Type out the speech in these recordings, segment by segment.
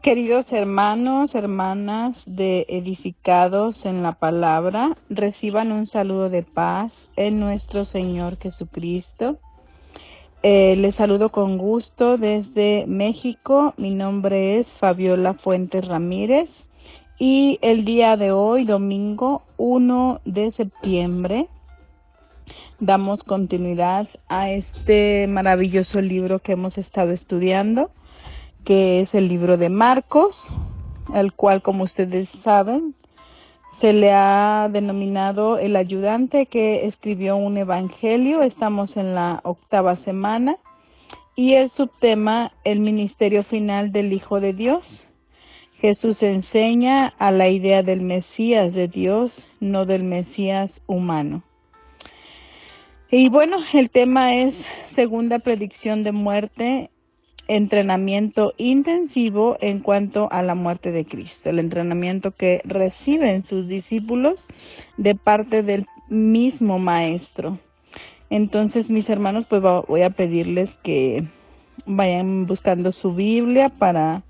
Queridos hermanos, hermanas de Edificados en la Palabra, reciban un saludo de paz en nuestro Señor Jesucristo. Les saludo con gusto desde México. Mi nombre es Fabiola Fuentes Ramírez y el día de hoy, domingo 1 de septiembre, damos continuidad a este maravilloso libro que hemos estado estudiando, que es el libro de Marcos, el cual, como ustedes saben, se le ha denominado el ayudante que escribió un evangelio. Estamos en la 8ª semana y el subtema, el ministerio final del Hijo de Dios. Jesús enseña a la idea del Mesías de Dios, no del Mesías humano. Y bueno, el tema es segunda predicción de muerte, entrenamiento intensivo en cuanto a la muerte de Cristo, el entrenamiento que reciben sus discípulos de parte del mismo Maestro. Entonces, mis hermanos, pues voy a pedirles que vayan buscando su Biblia para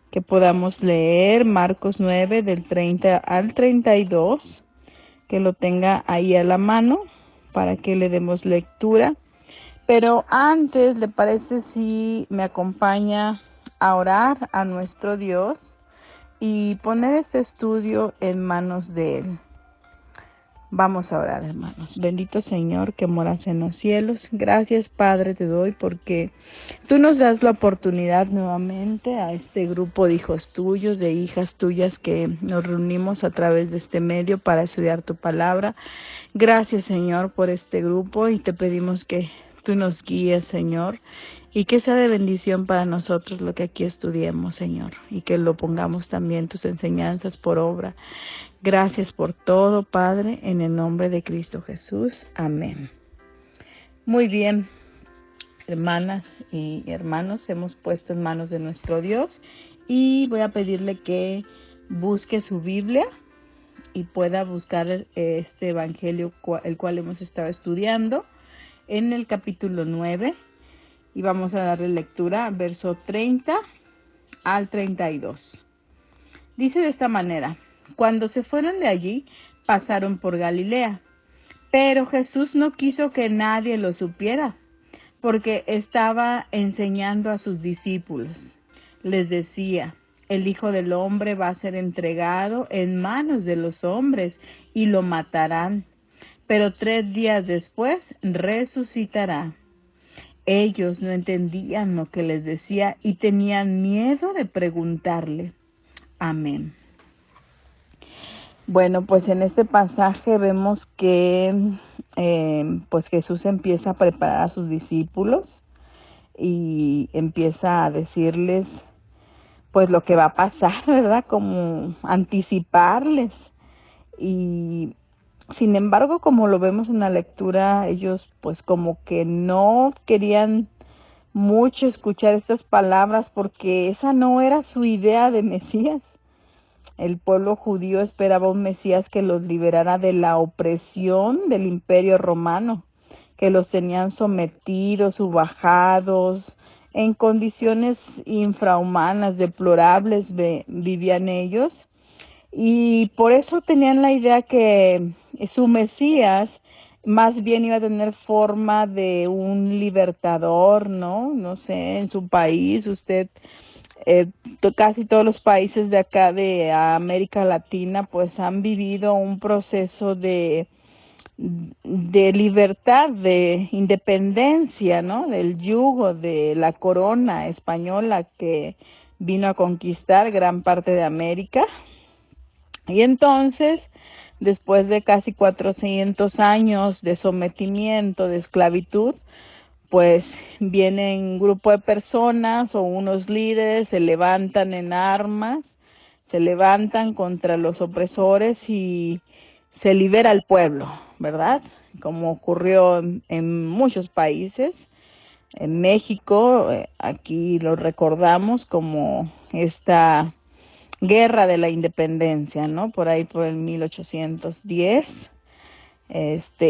que podamos leer Marcos 9 del 30 al 32, que lo tenga ahí a la mano para que le demos lectura. Pero antes, ¿le parece si me acompaña a orar a nuestro Dios y poner este estudio en manos de Él? Vamos a orar, hermanos. Bendito Señor que moras en los cielos. Gracias, Padre, te doy porque tú nos das la oportunidad nuevamente a este grupo de hijos tuyos, de hijas tuyas que nos reunimos a través de este medio para estudiar tu palabra. Gracias, Señor, por este grupo y te pedimos que tú nos guíes, Señor, y que sea de bendición para nosotros lo que aquí estudiemos, Señor, y que lo pongamos también tus enseñanzas por obra. Gracias por todo, Padre, en el nombre de Cristo Jesús. Amén. Muy bien, hermanas y hermanos, hemos puesto en manos de nuestro Dios y voy a pedirle que busque su Biblia y pueda buscar este evangelio, el cual hemos estado estudiando, en el capítulo 9, y vamos a darle lectura, verso 30 al 32. Dice de esta manera: cuando se fueron de allí, pasaron por Galilea, pero Jesús no quiso que nadie lo supiera, porque estaba enseñando a sus discípulos. Les decía: el Hijo del Hombre va a ser entregado en manos de los hombres y lo matarán, pero 3 días después resucitará. Ellos no entendían lo que les decía y tenían miedo de preguntarle. Amén. Bueno, pues en este pasaje vemos que pues Jesús empieza a preparar a sus discípulos y empieza a decirles pues lo que va a pasar, ¿verdad? Como anticiparles. Y sin embargo, como lo vemos en la lectura, ellos pues como que no querían mucho escuchar estas palabras porque esa no era su idea de Mesías. El pueblo judío esperaba un Mesías que los liberara de la opresión del Imperio Romano, que los tenían sometidos, subajados, en condiciones infrahumanas, deplorables vivían ellos. Y por eso tenían la idea que su Mesías más bien iba a tener forma de un libertador, ¿no? No sé, en su país, casi todos los países de acá de América Latina, pues han vivido un proceso de libertad, de independencia, ¿no? Del yugo de la corona española que vino a conquistar gran parte de América. Y entonces, después de casi 400 años de sometimiento, de esclavitud, pues viene un grupo de personas o unos líderes, se levantan en armas, se levantan contra los opresores y se libera al pueblo, ¿verdad? Como ocurrió en muchos países. En México, aquí lo recordamos como esta Guerra de la Independencia, ¿no? Por ahí por el 1810.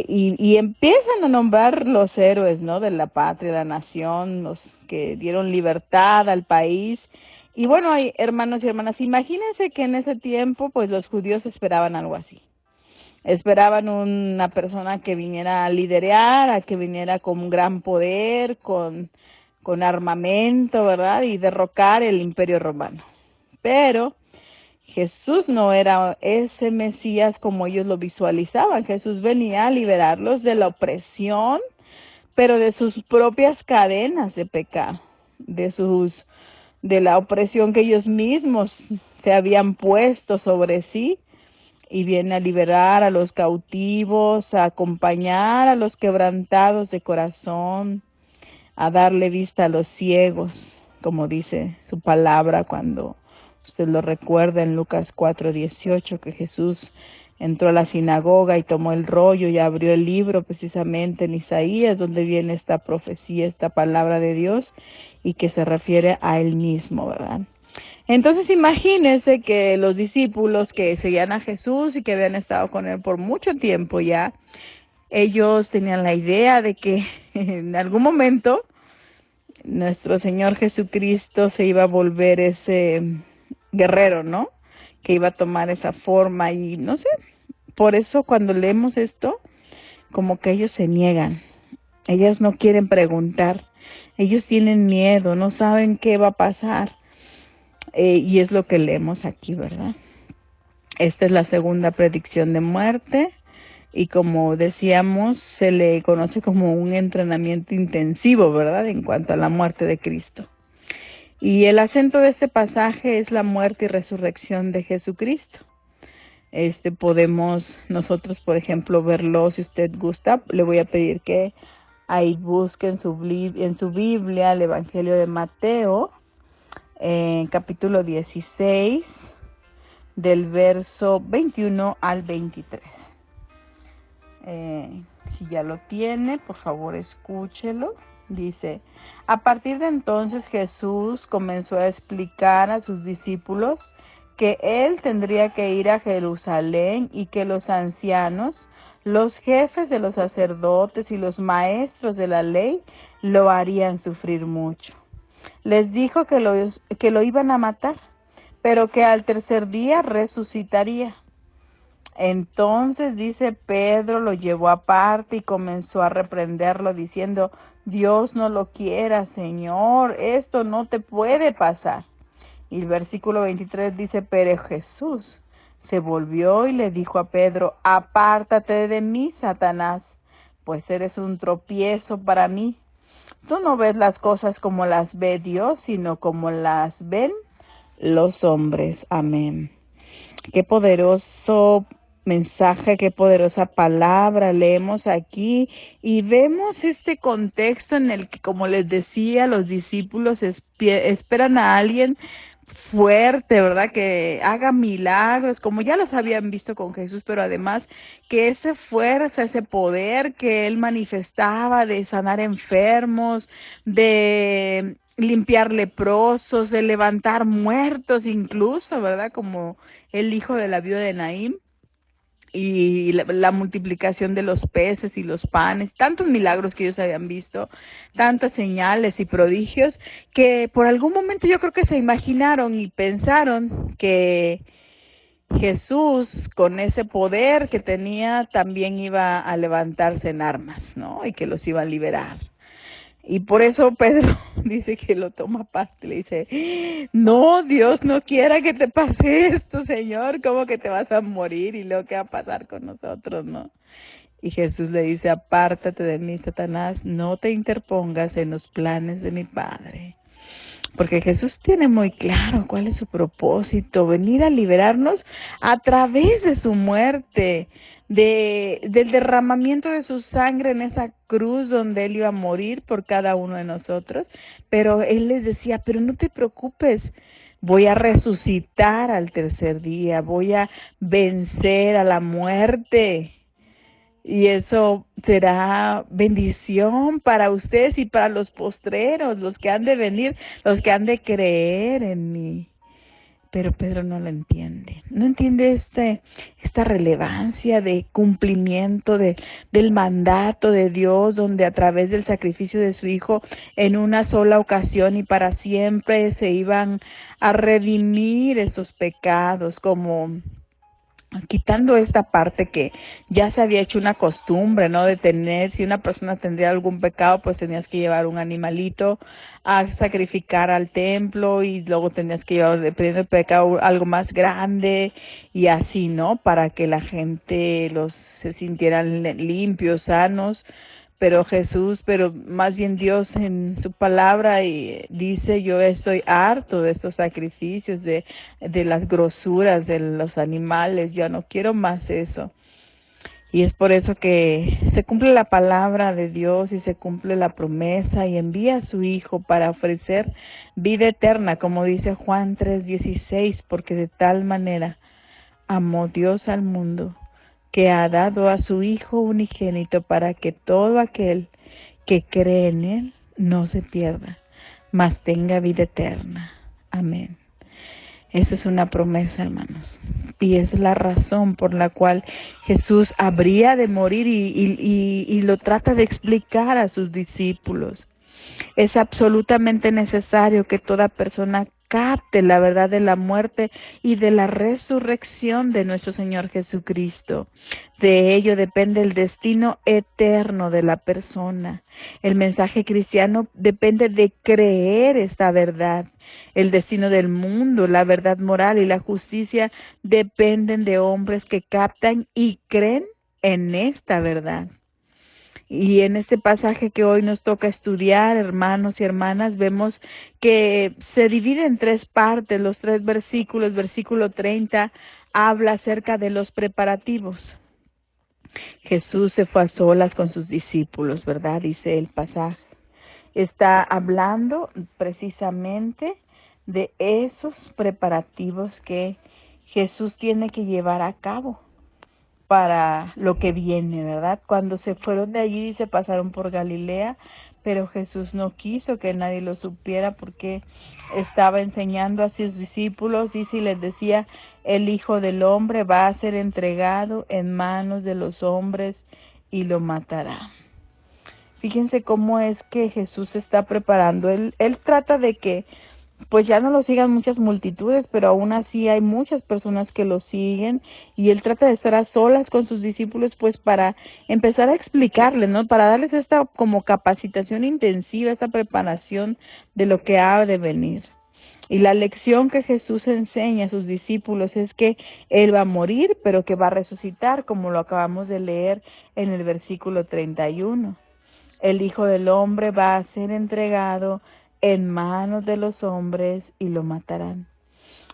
Y empiezan a nombrar los héroes, ¿no? De la patria, la nación, los que dieron libertad al país. Y bueno, hermanos y hermanas, imagínense que en ese tiempo, pues los judíos esperaban algo así. Esperaban una persona que viniera a liderar, a que viniera con un gran poder, con armamento, ¿verdad? Y derrocar el imperio romano. Pero Jesús no era ese Mesías como ellos lo visualizaban. Jesús venía a liberarlos de la opresión, pero de sus propias cadenas de pecado, de la opresión que ellos mismos se habían puesto sobre sí, y viene a liberar a los cautivos, a acompañar a los quebrantados de corazón, a darle vista a los ciegos, como dice su palabra cuando usted lo recuerda en Lucas 4:18, que Jesús entró a la sinagoga y tomó el rollo y abrió el libro precisamente en Isaías, donde viene esta profecía, esta palabra de Dios, y que se refiere a él mismo, ¿verdad? Entonces imagínense que los discípulos que seguían a Jesús y que habían estado con él por mucho tiempo ya, ellos tenían la idea de que en algún momento nuestro Señor Jesucristo se iba a volver ese guerrero, ¿no? Que iba a tomar esa forma y no sé, por eso cuando leemos esto, como que ellos se niegan, ellos no quieren preguntar, ellos tienen miedo, no saben qué va a pasar. Y es lo que leemos aquí, ¿verdad? Esta es la segunda predicción de muerte y como decíamos, se le conoce como un entrenamiento intensivo, ¿verdad? En cuanto a la muerte de Cristo. Y el acento de este pasaje es la muerte y resurrección de Jesucristo. Podemos nosotros, por ejemplo, verlo, si usted gusta, le voy a pedir que ahí busque en su Biblia el Evangelio de Mateo, en capítulo 16, del verso 21 al 23. Si ya lo tiene, por favor escúchelo. Dice: a partir de entonces Jesús comenzó a explicar a sus discípulos que él tendría que ir a Jerusalén y que los ancianos, los jefes de los sacerdotes y los maestros de la ley lo harían sufrir mucho. Les dijo que lo iban a matar, pero que al tercer día resucitaría. Entonces, dice, Pedro lo llevó aparte y comenzó a reprenderlo diciendo: Dios no lo quiera, Señor, esto no te puede pasar. Y el versículo 23 dice: pero Jesús se volvió y le dijo a Pedro: apártate de mí, Satanás, pues eres un tropiezo para mí. Tú no ves las cosas como las ve Dios, sino como las ven los hombres. Amén. Qué poderoso mensaje, qué poderosa palabra leemos aquí y vemos este contexto en el que, como les decía, los discípulos esperan a alguien fuerte, ¿verdad? Que haga milagros, como ya los habían visto con Jesús, pero además que esa fuerza, ese poder que él manifestaba de sanar enfermos, de limpiar leprosos, de levantar muertos incluso, ¿verdad? Como el hijo de la viuda de Naín, y la multiplicación de los peces y los panes, tantos milagros que ellos habían visto, tantas señales y prodigios, que por algún momento yo creo que se imaginaron y pensaron que Jesús, con ese poder que tenía, también iba a levantarse en armas, ¿no? Y que los iba a liberar. Y por eso Pedro dice que lo toma aparte, le dice: no, Dios no quiera que te pase esto, Señor, ¿cómo que te vas a morir? Y luego, ¿qué va a pasar con nosotros, no? Y Jesús le dice: apártate de mí, Satanás, no te interpongas en los planes de mi Padre. Porque Jesús tiene muy claro cuál es su propósito: venir a liberarnos a través de su muerte, del derramamiento de su sangre en esa cruz donde Él iba a morir por cada uno de nosotros. Pero Él les decía: pero no te preocupes, voy a resucitar al tercer día, voy a vencer a la muerte. Y eso será bendición para ustedes y para los postreros, los que han de venir, los que han de creer en mí. Pero Pedro no lo entiende. No entiende esta relevancia de cumplimiento del mandato de Dios, donde a través del sacrificio de su Hijo en una sola ocasión y para siempre se iban a redimir esos pecados, como quitando esta parte que ya se había hecho una costumbre, ¿no? De tener, si una persona tendría algún pecado, pues tenías que llevar un animalito a sacrificar al templo y luego tenías que llevar, dependiendo del pecado, algo más grande y así, ¿no? Para que la gente se sintieran limpios, sanos. Pero más bien Dios en su palabra y dice, yo estoy harto de estos sacrificios, de las grosuras de los animales, yo no quiero más eso. Y es por eso que se cumple la palabra de Dios y se cumple la promesa y envía a su Hijo para ofrecer vida eterna, como dice Juan 3:16, porque de tal manera amó Dios al mundo, que ha dado a su Hijo unigénito para que todo aquel que cree en Él no se pierda, mas tenga vida eterna. Amén. Esa es una promesa, hermanos. Y es la razón por la cual Jesús habría de morir y lo trata de explicar a sus discípulos. Es absolutamente necesario que toda persona capte la verdad de la muerte y de la resurrección de nuestro Señor Jesucristo. De ello depende el destino eterno de la persona. El mensaje cristiano depende de creer esta verdad. El destino del mundo, la verdad moral y la justicia dependen de hombres que captan y creen en esta verdad. Y en este pasaje que hoy nos toca estudiar, hermanos y hermanas, vemos que se divide en tres partes, los tres versículos. Versículo 30 habla acerca de los preparativos. Jesús se fue a solas con sus discípulos, ¿verdad? Dice el pasaje. Está hablando precisamente de esos preparativos que Jesús tiene que llevar a cabo para lo que viene, ¿verdad? Cuando se fueron de allí se pasaron por Galilea, pero Jesús no quiso que nadie lo supiera porque estaba enseñando a sus discípulos y si les decía, el Hijo del Hombre va a ser entregado en manos de los hombres y lo matará. Fíjense cómo es que Jesús se está preparando. Él trata de que pues ya no lo sigan muchas multitudes, pero aún así hay muchas personas que lo siguen y él trata de estar a solas con sus discípulos pues para empezar a explicarles, ¿no? Para darles esta como capacitación intensiva, esta preparación de lo que ha de venir. Y la lección que Jesús enseña a sus discípulos es que Él va a morir, pero que va a resucitar, como lo acabamos de leer en el versículo 31. El Hijo del Hombre va a ser entregado en manos de los hombres y lo matarán.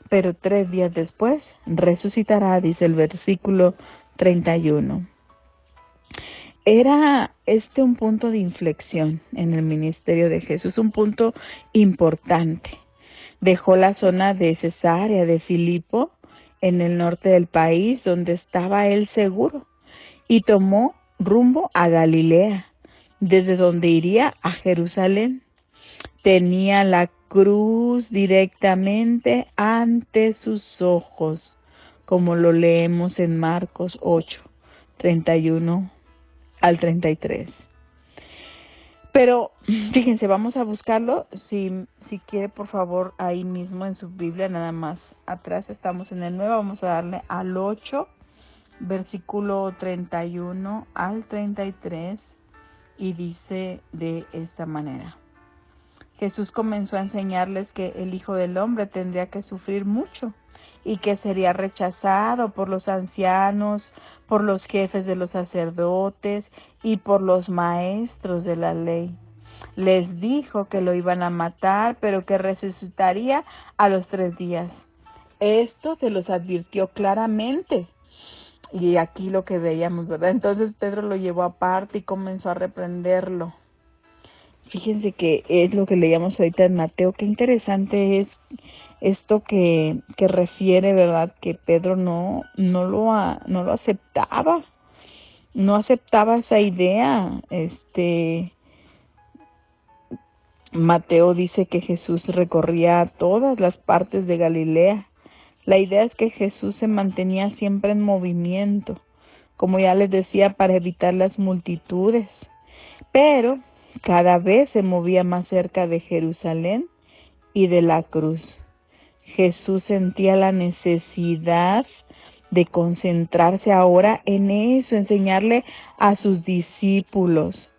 Pero 3 días después resucitará, dice el versículo 31. Era un punto de inflexión en el ministerio de Jesús, un punto importante. Dejó la zona de Cesarea de Filipo, en el norte del país, donde estaba él seguro, y tomó rumbo a Galilea, desde donde iría a Jerusalén. Tenía la cruz directamente ante sus ojos, como lo leemos en Marcos 8, 31 al 33. Pero fíjense, vamos a buscarlo. Si quiere, por favor, ahí mismo en su Biblia, nada más atrás estamos en el 9, vamos a darle al 8, versículo 31 al 33, y dice de esta manera. Jesús comenzó a enseñarles que el Hijo del Hombre tendría que sufrir mucho y que sería rechazado por los ancianos, por los jefes de los sacerdotes y por los maestros de la ley. Les dijo que lo iban a matar, pero que resucitaría a los 3 días. Esto se los advirtió claramente. Y aquí lo que veíamos, ¿verdad? Entonces Pedro lo llevó aparte y comenzó a reprenderlo. Fíjense que es lo que leíamos ahorita en Mateo. Qué interesante es esto que refiere, ¿verdad? Que Pedro no lo aceptaba. No aceptaba esa idea. Mateo dice que Jesús recorría todas las partes de Galilea La idea es que Jesús se mantenía siempre en movimiento, como ya les decía, para evitar las multitudes, pero cada vez se movía más cerca de Jerusalén y de la cruz. Jesús sentía la necesidad de concentrarse ahora en eso, enseñarle a sus discípulos,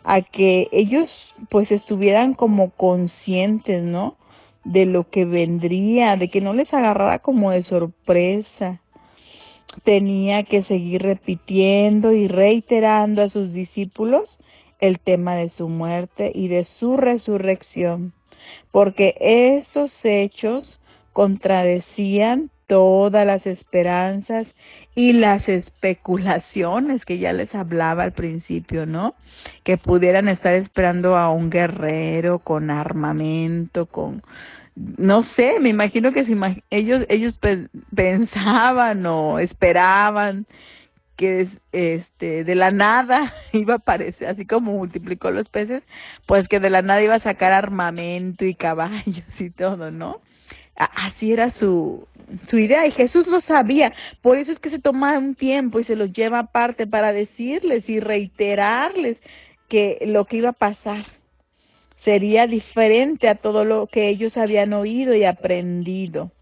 a que ellos pues estuvieran como conscientes, ¿no? De lo que vendría, de que no les agarrara como de sorpresa. Tenía que seguir repitiendo y reiterando a sus discípulos el tema de su muerte y de su resurrección, porque esos hechos contradecían todas las esperanzas y las especulaciones que ya les hablaba al principio, ¿no? Que pudieran estar esperando a un guerrero con armamento, no sé, me imagino que ellos pensaban o esperaban que de la nada iba a aparecer, así como multiplicó los peces, pues que de la nada iba a sacar armamento y caballos y todo, ¿no? Así era su idea, y Jesús lo sabía. Por eso es que se toma un tiempo y se los lleva aparte para decirles y reiterarles que lo que iba a pasar sería diferente a todo lo que ellos habían oído y aprendido,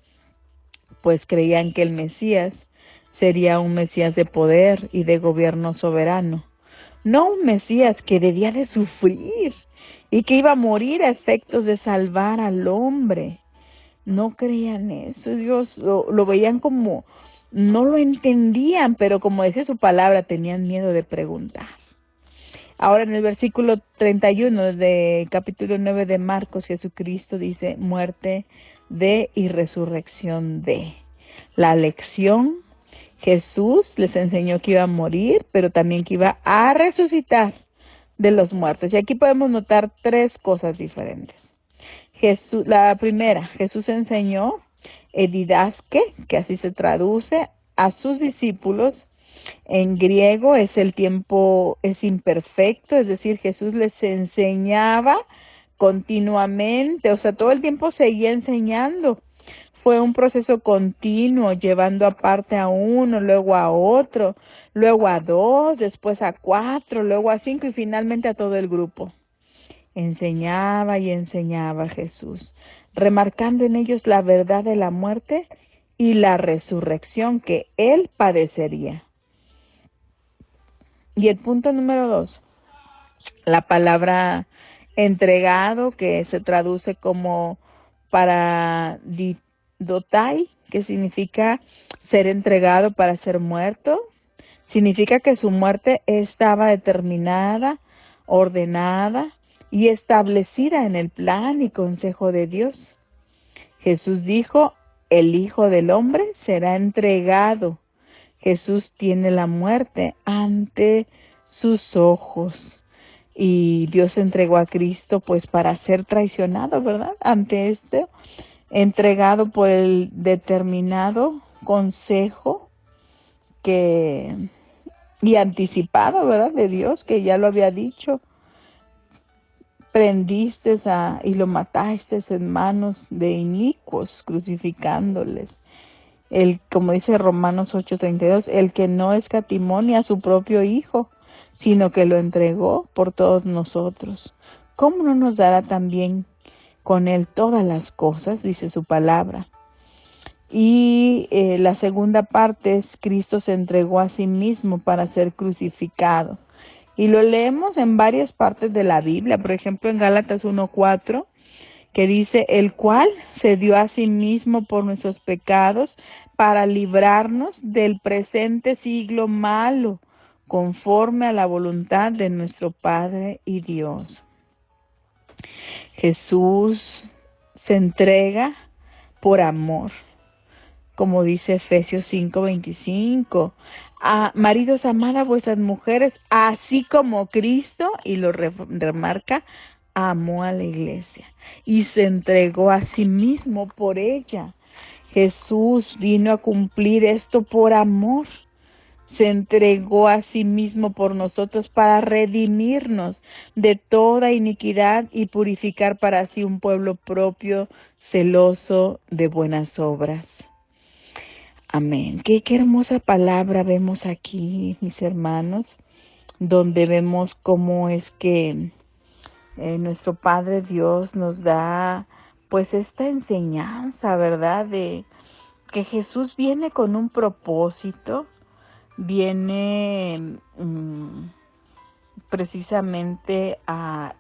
pues creían que el Mesías sería un Mesías de poder y de gobierno soberano, no un Mesías que debía de sufrir y que iba a morir a efectos de salvar al hombre. No creían eso, Dios lo veían como, no lo entendían, pero como dice su palabra, tenían miedo de preguntar. Ahora en el versículo 31 de capítulo 9 de Marcos, Jesucristo dice, muerte de y resurrección de. La lección, Jesús les enseñó que iba a morir, pero también que iba a resucitar de los muertos. Y aquí podemos notar tres cosas diferentes. La primera, Jesús enseñó didaske, que así se traduce, a sus discípulos. En griego el tiempo es imperfecto, es decir, Jesús les enseñaba continuamente, o sea, todo el tiempo seguía enseñando. Fue un proceso continuo, llevando aparte a uno, luego a otro, luego a dos, después a cuatro, luego a cinco y finalmente a todo el grupo. Enseñaba y enseñaba Jesús, remarcando en ellos la verdad de la muerte y la resurrección que él padecería. Y el punto número 2, la palabra entregado, que se traduce como paradidotai, que significa ser entregado para ser muerto, significa que su muerte estaba determinada, ordenada y establecida en el plan y consejo de Dios. Jesús dijo, el Hijo del Hombre será entregado. Jesús tiene la muerte ante sus ojos y Dios entregó a Cristo pues para ser traicionado, ¿verdad? Ante entregado por el determinado consejo y anticipado, ¿verdad? De Dios, que ya lo había dicho. Prendiste y lo mataste en manos de inicuos, crucificándoles. Como dice Romanos 8:32, el que no escatimó ni a su propio Hijo, sino que lo entregó por todos nosotros. ¿Cómo no nos dará también con él todas las cosas? Dice su palabra. Y la segunda parte es, Cristo se entregó a sí mismo para ser crucificado. Y lo leemos en varias partes de la Biblia, por ejemplo en Gálatas 1:4, que dice, el cual se dio a sí mismo por nuestros pecados para librarnos del presente siglo malo, conforme a la voluntad de nuestro Padre y Dios. Jesús se entrega por amor, como dice Efesios 5:25. Maridos, amad a vuestras mujeres, así como Cristo, y lo remarca, amó a la iglesia y se entregó a sí mismo por ella. Jesús vino a cumplir esto por amor. Se entregó a sí mismo por nosotros para redimirnos de toda iniquidad y purificar para sí un pueblo propio, celoso de buenas obras. Amén. Qué hermosa palabra vemos aquí, mis hermanos, donde vemos cómo es que nuestro Padre Dios nos da pues esta enseñanza, ¿verdad? De que Jesús viene con un propósito, viene precisamente a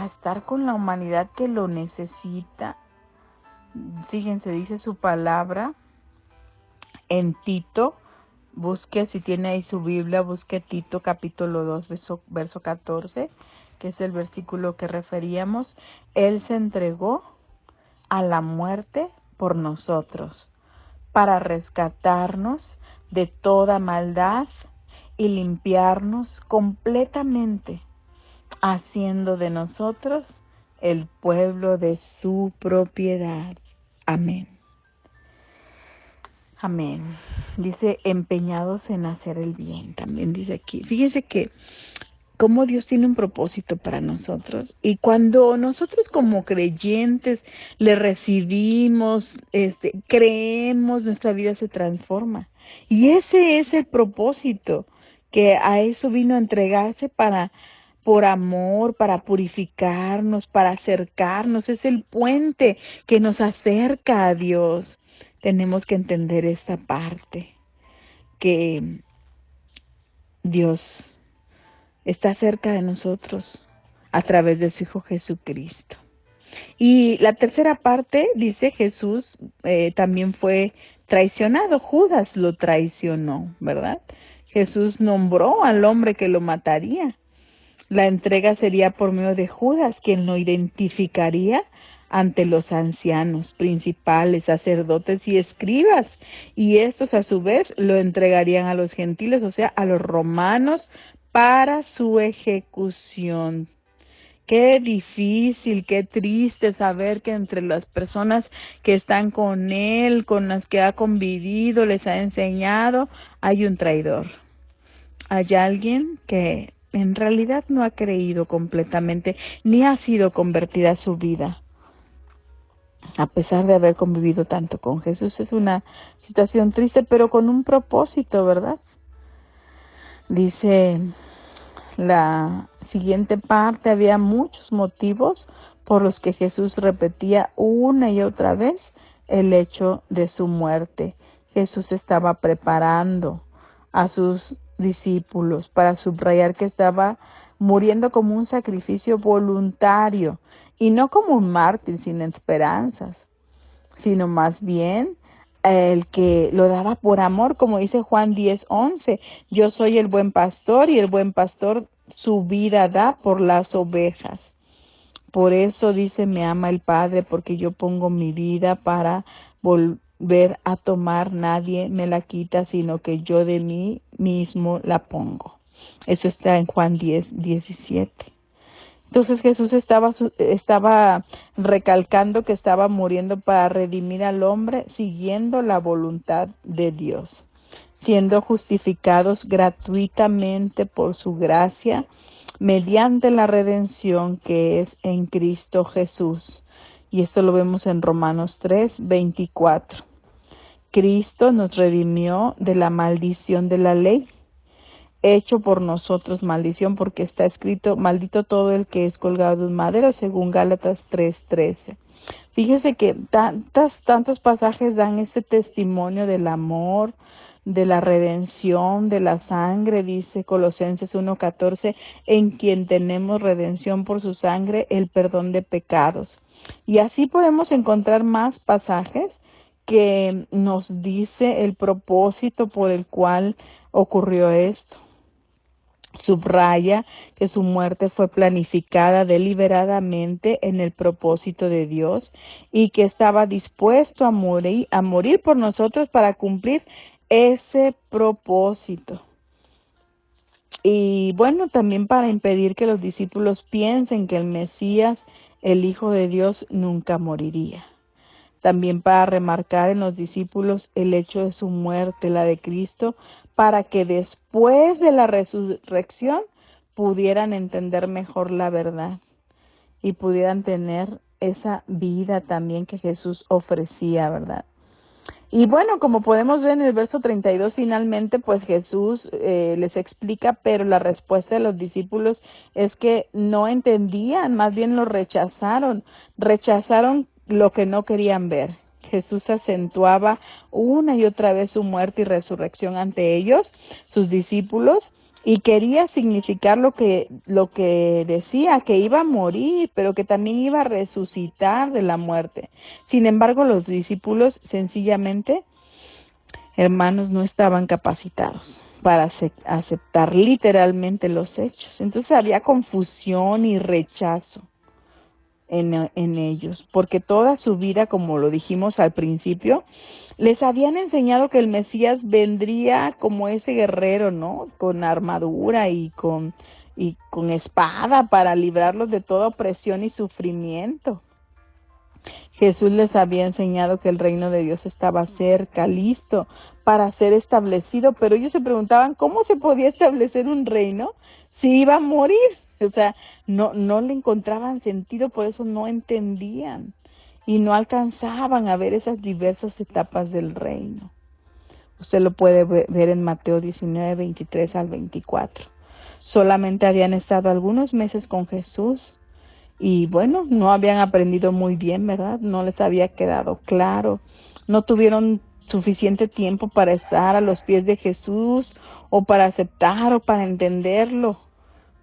estar con la humanidad que lo necesita. Fíjense, dice su palabra en Tito, busque, si tiene ahí su Biblia, busque Tito capítulo 2, verso 14, que es el versículo que referíamos. Él se entregó a la muerte por nosotros, para rescatarnos de toda maldad y limpiarnos completamente, haciendo de nosotros el pueblo de su propiedad. Amén. Amén. Dice, empeñados en hacer el bien. También dice aquí. Fíjense que cómo Dios tiene un propósito para nosotros. Y cuando nosotros como creyentes le recibimos, creemos, nuestra vida se transforma. Y ese es el propósito, que a eso vino a entregarse por amor, para purificarnos, para acercarnos. Es el puente que nos acerca a Dios. Tenemos que entender esta parte, que Dios está cerca de nosotros a través de su Hijo Jesucristo. Y la tercera parte dice, Jesús también fue traicionado. Judas lo traicionó, ¿verdad? Jesús nombró al hombre que lo mataría. La entrega sería por medio de Judas, quien lo identificaría ante los ancianos, principales, sacerdotes y escribas. Y estos a su vez lo entregarían a los gentiles, o sea, a los romanos, para su ejecución. Qué difícil, qué triste saber que entre las personas que están con él, con las que ha convivido, les ha enseñado, hay un traidor. Hay alguien que en realidad no ha creído completamente, ni ha sido convertida su vida. A pesar de haber convivido tanto con Jesús, es una situación triste, pero con un propósito, ¿verdad? Dice la siguiente parte, había muchos motivos por los que Jesús repetía una y otra vez el hecho de su muerte. Jesús estaba preparando a sus discípulos para subrayar que estaba muriendo como un sacrificio voluntario y no como un mártir sin esperanzas, sino más bien el que lo daba por amor, como dice Juan 10:11. Yo soy el buen pastor y el buen pastor su vida da por las ovejas. Por eso dice, me ama el Padre, porque yo pongo mi vida para volver a tomar. Nadie me la quita, sino que yo de mí mismo la pongo. Eso está en Juan 10:17. Entonces Jesús estaba recalcando que estaba muriendo para redimir al hombre, siguiendo la voluntad de Dios, siendo justificados gratuitamente por su gracia, mediante la redención que es en Cristo Jesús. Y esto lo vemos en Romanos 3:24. Cristo nos redimió de la maldición de la ley, hecho por nosotros maldición, porque está escrito, maldito todo el que es colgado de un madero, según Gálatas 3:13. Fíjese que tantos pasajes dan este testimonio del amor, de la redención, de la sangre. Dice Colosenses 1:14, en quien tenemos redención por su sangre, el perdón de pecados. Y así podemos encontrar más pasajes que nos dice el propósito por el cual ocurrió esto. Subraya que su muerte fue planificada deliberadamente en el propósito de Dios y que estaba dispuesto a morir por nosotros para cumplir ese propósito. Y bueno, también para impedir que los discípulos piensen que el Mesías, el Hijo de Dios, nunca moriría. También para remarcar en los discípulos el hecho de su muerte, la de Cristo, para que después de la resurrección pudieran entender mejor la verdad y pudieran tener esa vida también que Jesús ofrecía, ¿verdad? Y bueno, como podemos ver en el verso 32, finalmente, pues Jesús les explica, pero la respuesta de los discípulos es que no entendían, más bien lo rechazaron lo que no querían ver. Jesús acentuaba una y otra vez su muerte y resurrección ante ellos, sus discípulos, y quería significar lo que decía, que iba a morir, pero que también iba a resucitar de la muerte. Sin embargo, los discípulos sencillamente, hermanos, no estaban capacitados para aceptar literalmente los hechos. Entonces había confusión y rechazo en ellos, porque toda su vida, como lo dijimos al principio, les habían enseñado que el Mesías vendría como ese guerrero, ¿no? Con armadura y con espada para librarlos de toda opresión y sufrimiento. Jesús les había enseñado que el reino de Dios estaba cerca, listo para ser establecido, pero ellos se preguntaban cómo se podía establecer un reino si iba a morir. O sea, no le encontraban sentido, por eso no entendían y no alcanzaban a ver esas diversas etapas del reino. Usted lo puede ver en Mateo 19, 23 al 24. Solamente habían estado algunos meses con Jesús y bueno, no habían aprendido muy bien, ¿verdad? No les había quedado claro. No tuvieron suficiente tiempo para estar a los pies de Jesús o para aceptar o para entenderlo,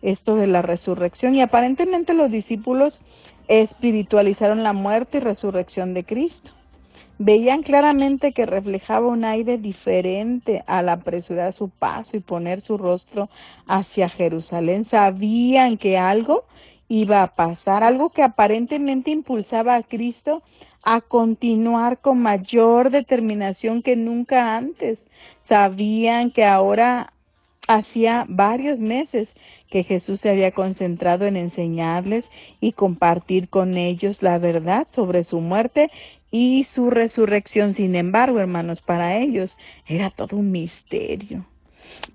esto de la resurrección. Y aparentemente los discípulos espiritualizaron la muerte y resurrección de Cristo. Veían claramente que reflejaba un aire diferente al apresurar su paso y poner su rostro hacia Jerusalén. Sabían que algo iba a pasar, algo que aparentemente impulsaba a Cristo a continuar con mayor determinación que nunca antes. Sabían que ahora hacía varios meses que Jesús se había concentrado en enseñarles y compartir con ellos la verdad sobre su muerte y su resurrección. Sin embargo, hermanos, para ellos era todo un misterio.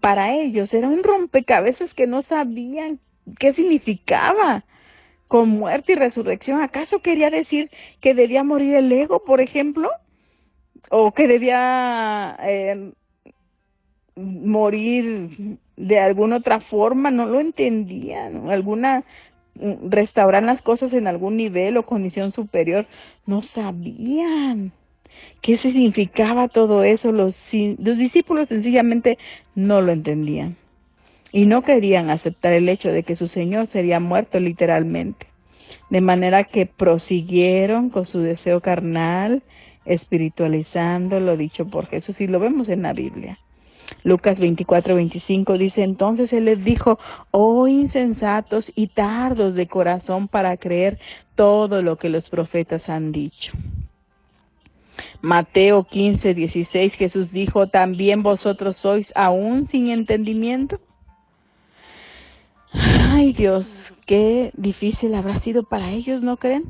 Para ellos era un rompecabezas que no sabían qué significaba con muerte y resurrección. ¿Acaso quería decir que debía morir el ego, por ejemplo? ¿O que debía morir de alguna otra forma? No lo entendían. Restaurar las cosas en algún nivel o condición superior. No sabían qué significaba todo eso. Los discípulos sencillamente no lo entendían y no querían aceptar el hecho de que su Señor sería muerto literalmente. De manera que prosiguieron con su deseo carnal, espiritualizando lo dicho por Jesús, y lo vemos en la Biblia. Lucas 24:25 dice: entonces Él les dijo: oh insensatos y tardos de corazón para creer todo lo que los profetas han dicho. Mateo 15:16, Jesús dijo: ¿también vosotros sois aún sin entendimiento? Ay Dios, qué difícil habrá sido para ellos, ¿no creen?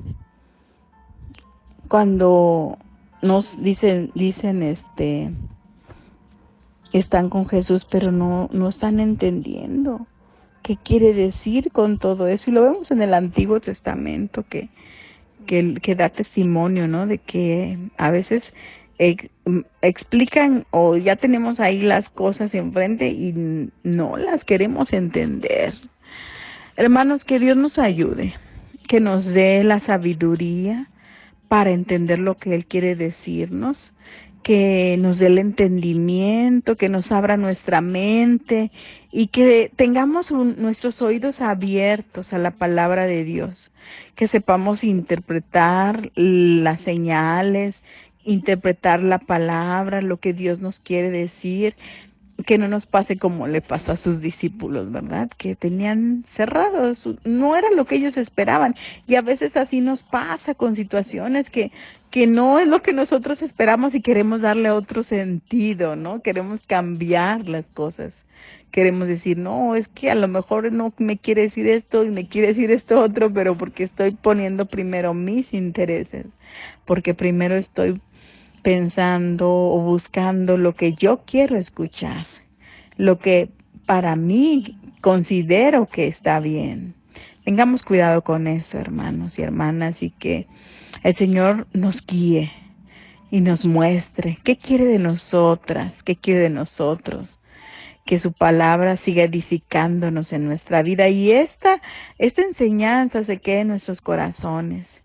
Cuando nos dicen están con Jesús, pero no están entendiendo qué quiere decir con todo eso. Y lo vemos en el Antiguo Testamento que da testimonio, ¿no? De que a veces explican o ya tenemos ahí las cosas enfrente y no las queremos entender. Hermanos, que Dios nos ayude, que nos dé la sabiduría para entender lo que Él quiere decirnos, que nos dé el entendimiento, que nos abra nuestra mente y que tengamos nuestros oídos abiertos a la palabra de Dios, que sepamos interpretar las señales, interpretar la palabra, lo que Dios nos quiere decir. Que no nos pase como le pasó a sus discípulos, ¿verdad? Que tenían cerrados, no era lo que ellos esperaban. Y a veces así nos pasa con situaciones que no es lo que nosotros esperamos y queremos darle otro sentido, ¿no? Queremos cambiar las cosas. Queremos decir, no, es que a lo mejor no me quiere decir esto y me quiere decir esto otro, pero porque estoy poniendo primero mis intereses, porque primero estoy pensando o buscando lo que yo quiero escuchar, lo que para mí considero que está bien. Tengamos cuidado con eso, hermanos y hermanas, y que el Señor nos guíe y nos muestre qué quiere de nosotras, qué quiere de nosotros. Que su palabra siga edificándonos en nuestra vida y esta enseñanza se quede en nuestros corazones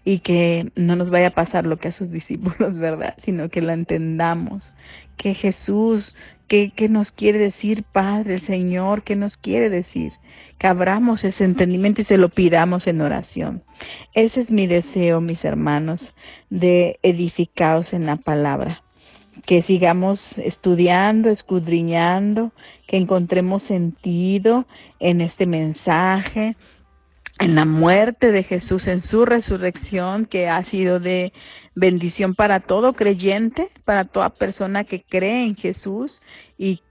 y que no nos vaya a pasar lo que a sus discípulos, ¿verdad? Sino que la entendamos, que Jesús, ¿qué nos quiere decir, Padre, el Señor? ¿Qué nos quiere decir? Que abramos ese entendimiento y se lo pidamos en oración. Ese es mi deseo, mis hermanos, de edificados en la palabra. Que sigamos estudiando, escudriñando, que encontremos sentido en este mensaje, en la muerte de Jesús, en su resurrección, que ha sido de bendición para todo creyente, para toda persona que cree en Jesús y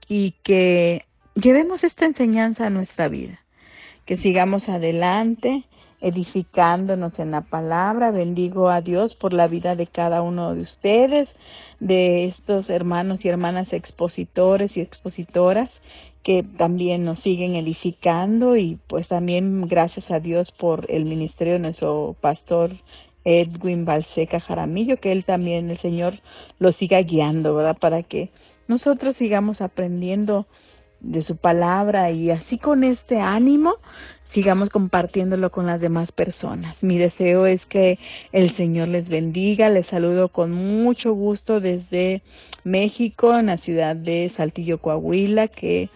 que llevemos esta enseñanza a nuestra vida. Que sigamos adelante, edificándonos en la palabra. Bendigo a Dios por la vida de cada uno de ustedes, de estos hermanos y hermanas expositores y expositoras que también nos siguen edificando, y pues también gracias a Dios por el ministerio de nuestro pastor Edwin Balseca Jaramillo, que él también, el Señor, lo siga guiando, ¿verdad? Para que nosotros sigamos aprendiendo de su palabra y así con este ánimo sigamos compartiéndolo con las demás personas. Mi deseo es que el Señor les bendiga. Les saludo con mucho gusto desde México, en la ciudad de Saltillo, Coahuila. Que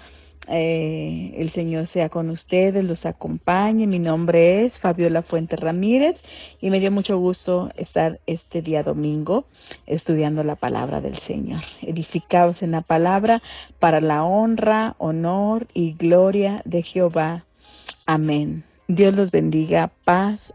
el Señor sea con ustedes, los acompañe. Mi nombre es Fabiola Fuentes Ramírez y me dio mucho gusto estar este día domingo estudiando la palabra del Señor. Edificados en la palabra para la honra, honor y gloria de Jehová. Amén. Dios los bendiga. Paz.